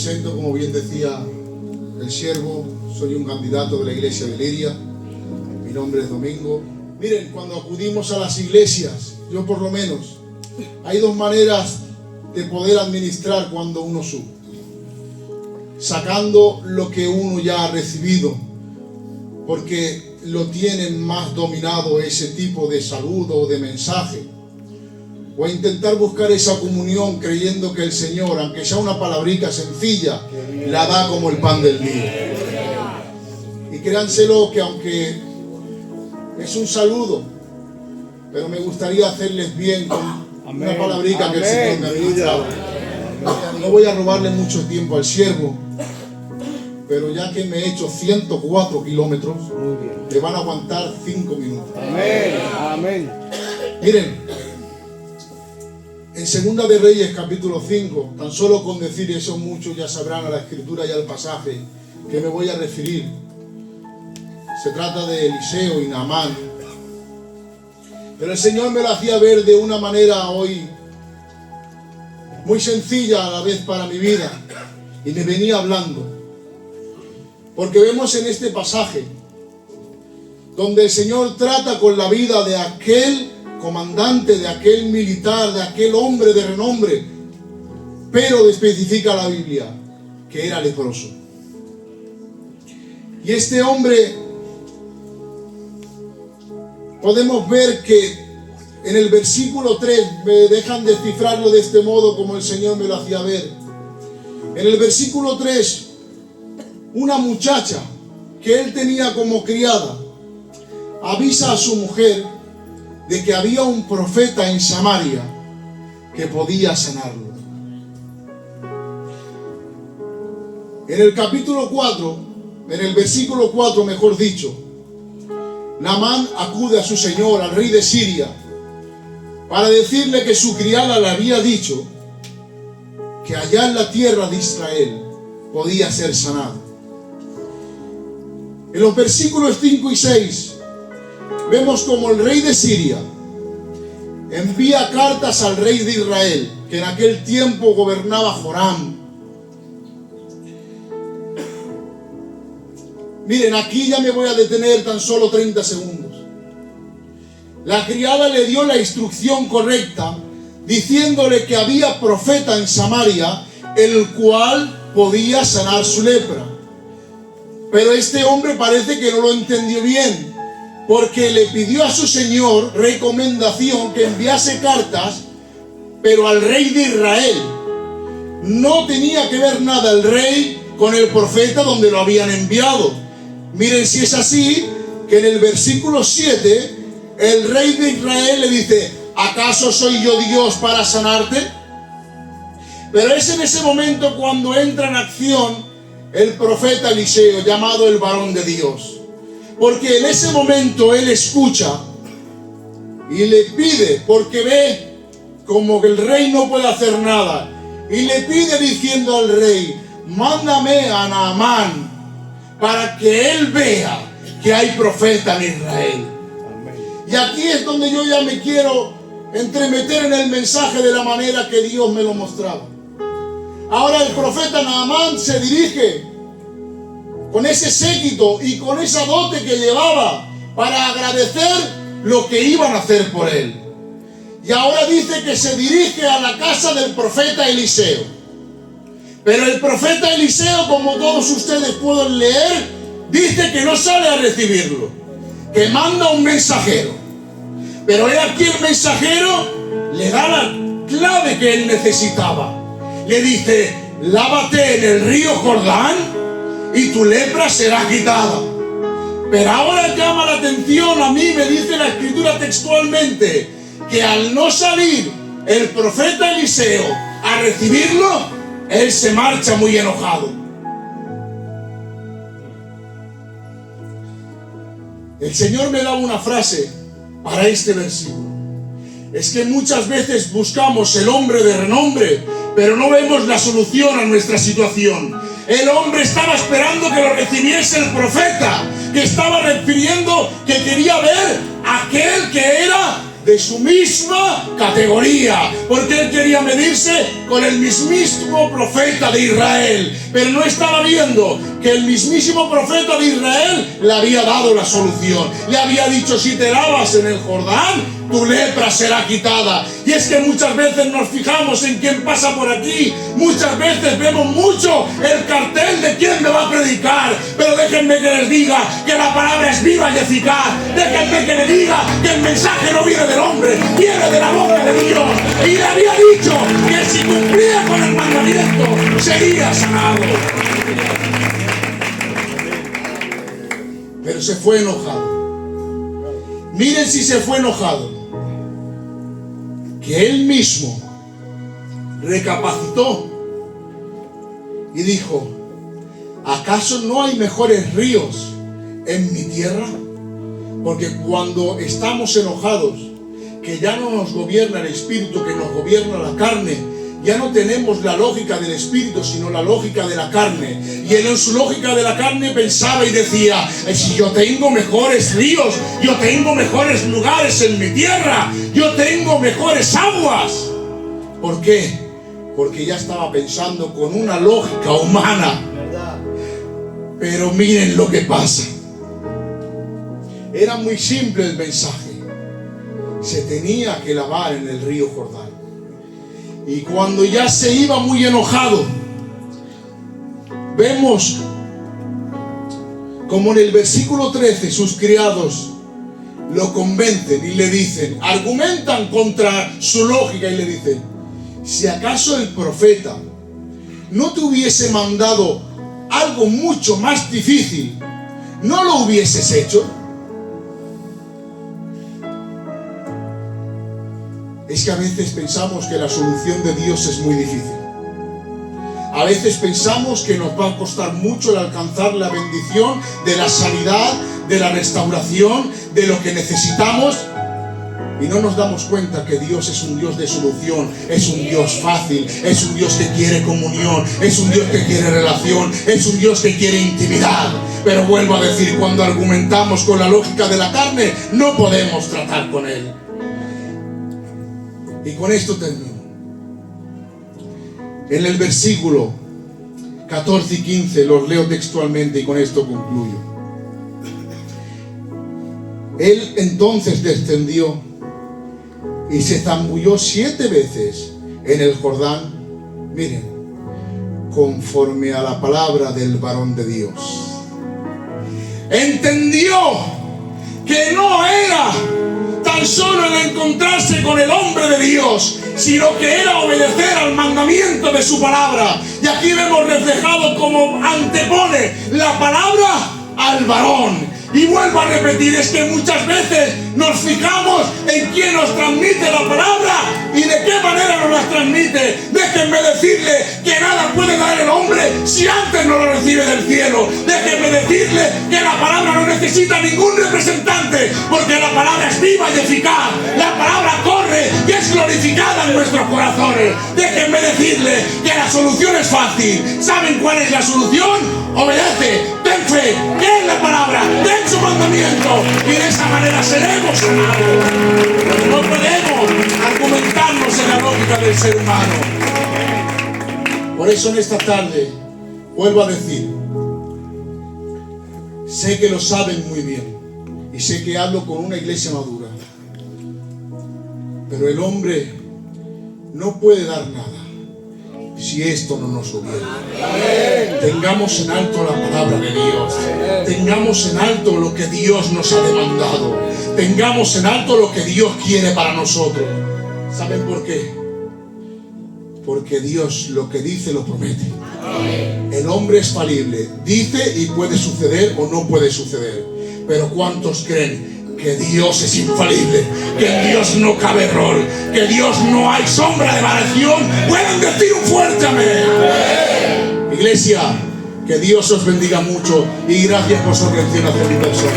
presento, como bien decía el siervo, soy un candidato de la iglesia de Liria. Mi nombre es Domingo. Miren, cuando acudimos a las iglesias, yo por lo menos, hay dos maneras de poder administrar cuando uno sube: sacando lo que uno ya ha recibido, porque lo tienen más dominado ese tipo de saludo o de mensaje, o intentar buscar esa comunión creyendo que el Señor, aunque sea una palabrica sencilla, la da como el pan del día. Y créanselo que aunque es un saludo, pero me gustaría hacerles bien con una palabrica que el Señor me ha ministrado. No voy a robarle mucho tiempo al siervo, pero ya que me he hecho 104 kilómetros, le van a aguantar 5 minutos. Amén, amén. Miren, en Segunda de Reyes capítulo 5, tan solo con decir eso muchos ya sabrán a la escritura y al pasaje que me voy a referir. Se trata de Eliseo y Naamán. Pero el Señor me lo hacía ver de una manera hoy muy sencilla a la vez para mi vida, y me venía hablando. Porque vemos en este pasaje donde el Señor trata con la vida de aquel comandante, de aquel militar, de aquel hombre de renombre, pero especifica la Biblia que era leproso. Y este hombre, podemos ver que en el versículo 3, me dejan descifrarlo de este modo como el Señor me lo hacía ver. En el versículo 3, una muchacha que él tenía como criada avisa a su mujer de que había un profeta en Samaria que podía sanarlo. En el capítulo 4, en el versículo 4 mejor dicho, Naamán acude a su señor, al rey de Siria, para decirle que su criada le había dicho que allá en la tierra de Israel podía ser sanado. En los versículos 5 y 6 vemos como el rey de Siria envía cartas al rey de Israel, que en aquel tiempo gobernaba Joram. Miren, aquí ya me voy a detener tan solo 30 segundos. La criada le dio la instrucción correcta, diciéndole que había profeta en Samaria, el cual podía sanar su lepra. Pero este hombre parece que no lo entendió bien, porque le pidió a su señor recomendación que enviase cartas, pero al rey de Israel. No tenía que ver nada el rey con el profeta donde lo habían enviado. Miren si es así, que en el versículo 7, el rey de Israel le dice: ¿acaso soy yo Dios para sanarte? Pero es en ese momento cuando entra en acción el profeta Eliseo, llamado el varón de Dios. Porque en ese momento él escucha y le pide, porque ve como que el rey no puede hacer nada, y le pide diciendo al rey: mándame a Naamán para que él vea que hay profeta en Israel. Y aquí es donde yo ya me quiero entremeter en el mensaje de la manera que Dios me lo mostraba. Ahora el profeta Naamán se dirige con ese séquito y con esa dote que llevaba para agradecer lo que iban a hacer por él. Y ahora dice que se dirige a la casa del profeta Eliseo. Pero el profeta Eliseo, como todos ustedes pueden leer, dice que no sale a recibirlo, que manda un mensajero. Pero he aquí el mensajero le da la clave que él necesitaba. Le dice: lávate en el río Jordán y tu lepra será quitada. Pero ahora llama la atención, a mí me dice la escritura textualmente, que al no salir el profeta Eliseo a recibirlo, él se marcha muy enojado. El Señor me daba una frase para este versículo. Es que muchas veces buscamos el hombre de renombre, pero no vemos la solución a nuestra situación. El hombre estaba esperando que lo recibiese el profeta, que estaba refiriendo que quería ver a aquel que era de su misma categoría, porque él quería medirse con el mismísimo profeta de Israel, pero no estaba viendo que el mismísimo profeta de Israel le había dado la solución. Le había dicho: si te lavas en el Jordán, tu lepra será quitada. Y es que muchas veces nos fijamos en quién pasa por aquí, muchas veces vemos mucho el cartel de quién me va a predicar, pero déjenme que les diga que la palabra es viva y eficaz. Déjenme que les diga que el mensaje no viene del hombre, viene de la boca de Dios. Y le había dicho que si cumplía con el mandamiento sería sanado. Pero se fue enojado. Miren si se fue enojado, que él mismo recapacitó y dijo: ¿acaso no hay mejores ríos en mi tierra? Porque cuando estamos enojados, que ya no nos gobierna el espíritu, que nos gobierna la carne, ya no tenemos la lógica del espíritu, sino la lógica de la carne. Y él en su lógica de la carne pensaba y decía: si yo tengo mejores ríos, yo tengo mejores lugares en mi tierra, yo tengo mejores aguas. ¿Por qué? Porque ya estaba pensando con una lógica humana. Pero miren lo que pasa. Era muy simple el mensaje. Se tenía que lavar en el río Jordán. Y cuando ya se iba muy enojado, vemos como en el versículo 13 sus criados lo convencen y le dicen, argumentan contra su lógica y le dicen: si acaso el profeta no te hubiese mandado algo mucho más difícil, ¿no lo hubieses hecho? Es que a veces pensamos que la solución de Dios es muy difícil. A veces pensamos que nos va a costar mucho el alcanzar la bendición de la sanidad, de la restauración, de lo que necesitamos. Y no nos damos cuenta que Dios es un Dios de solución, es un Dios fácil, es un Dios que quiere comunión, es un Dios que quiere relación, es un Dios que quiere intimidad. Pero vuelvo a decir, cuando argumentamos con la lógica de la carne, no podemos tratar con Él. Y con esto termino. En el versículo 14 y 15 los leo textualmente y con esto concluyo. Él entonces descendió y se zambulló 7 veces en el Jordán, miren, conforme a la palabra del varón de Dios. Entendió que no era tan solo el encontrarse con el hombre de Dios, sino que era obedecer al mandamiento de su palabra. Y aquí vemos reflejado como antepone la palabra al varón. Y vuelvo a repetir, es que muchas veces nos fijamos en quién nos transmite la palabra y de qué manera nos la transmite. Déjenme decirle que nada puede dar el hombre si antes no lo recibe del cielo. Déjenme decirle que la palabra no necesita ningún representante, porque la palabra es viva y eficaz. La palabra corre y es glorificada en nuestros corazones. Déjenme decirle que la solución es fácil. ¿Saben cuál es la solución? Obedece, ten fe, cree la palabra, ten su mandamiento y de esa manera seremos sanados. Pero no podemos argumentarnos en la lógica del ser humano. Por eso en esta tarde vuelvo a decir, sé que lo saben muy bien y sé que hablo con una iglesia madura, pero el hombre no puede dar nada si esto no nos hubiera. Tengamos en alto la palabra de Dios. Tengamos en alto lo que Dios nos ha demandado. Tengamos en alto lo que Dios quiere para nosotros. ¿Saben por qué? Porque Dios lo que dice lo promete. El hombre es falible. Dice y puede suceder o no puede suceder. Pero ¿cuántos creen que Dios es infalible, que en Dios no cabe error, que en Dios no hay sombra de variación? Pueden decir un fuerte amén. Iglesia, que Dios os bendiga mucho y gracias por su atención hacia mi persona.